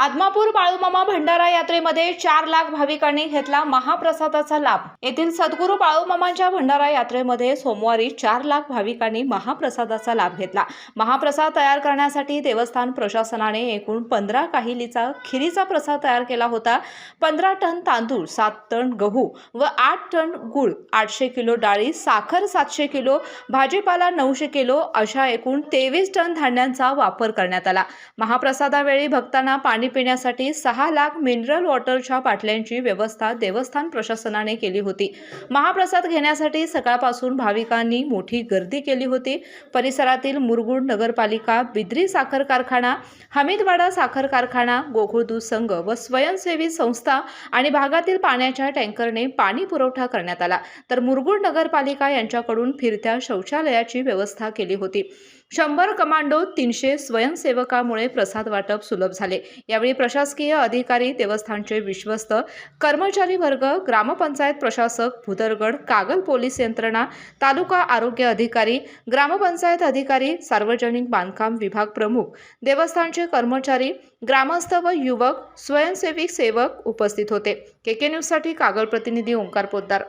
आदमापूर बाळूमामा भंडारा यात्रेमध्ये 4 लाख भाविकांनी घेतला महाप्रसादाचा लाभ। येथील सद्गुरू बाळूमामांच्या भंडारा यात्रेमध्ये सोमवारी 4 लाख भाविकांनी महाप्रसादाचा लाभ घेतला। महाप्रसाद तयार करण्यासाठी देवस्थान प्रशासनाने एकूण 15 काहिलीचा खिरीचा प्रसाद तयार केला होता। 15 टन तांदूळ, 7 टन गहू व 8 टन गुळ, 800 किलो डाळी, साखर 700 किलो, भाजीपाला 900 किलो अशा एकूण 23 टन धान्यांचा वापर करण्यात आला। महाप्रसादावेळी भक्तांना पाणी पिण्यासाठी 6 लाख मिनरल वॉटरच्या बाटल्यांची व्यवस्था देवस्थान प्रशासनाने केली होती। महाप्रसाद घेण्यासाठी सकाळपासून भाविकांनी मोठी गर्दी केली होती। परिसरातील मुरगुड नगरपालिका, बिद्री साखर कारखाना, हमीदवाडा साखर कारखाना, गोकुळ दूध संघ व स्वयंसेवी संस्था आणि भागातील पाण्याच्या टँकरने पाणी पुरवठा करण्यात आला। तर मुरगुड नगरपालिका यांच्याकडून फिरत्या शौचालयाची व्यवस्था केली होती। 100 कमांडो, 300 स्वयंसेवकामुळे प्रसाद वाटप सुलभ झाले। यावेळी प्रशासकीय अधिकारी, देवस्थानचे विश्वस्त, कर्मचारी वर्ग, ग्रामपंचायत प्रशासक, भुदरगड, कागल पोलीस यंत्रणा, तालुका आरोग्य अधिकारी, ग्रामपंचायत अधिकारी, सार्वजनिक बांधकाम विभाग प्रमुख, देवस्थानचे कर्मचारी, ग्रामस्थ व युवक, स्वयंसेवी सेवक उपस्थित होते। केके न्यूजसाठी कागल प्रतिनिधी ओंकार पोद्दार।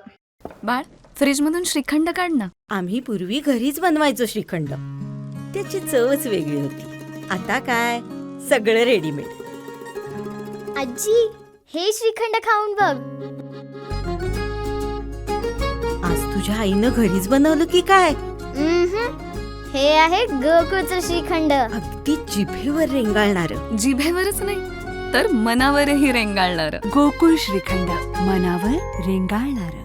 बाळ, फ्रीजमधून श्रीखंड काढ ना। आम्ही पूर्वी घरीच बनवायचो श्रीखंड, त्याची चवच वेगळी होती। आता काय सगळं रेडीमेड। आजी, हे श्रीखंड खाऊन बघ। आज तुझ्या आईनं घरीच बनवलं की काय? हे आहे गोकुळचं श्रीखंड। अगदी जिभेवर रेंगाळणार। जिभेवरच नाही तर मनावरही रेंगाळणार। गोकुळ श्रीखंड, मनावर रेंगाळणार।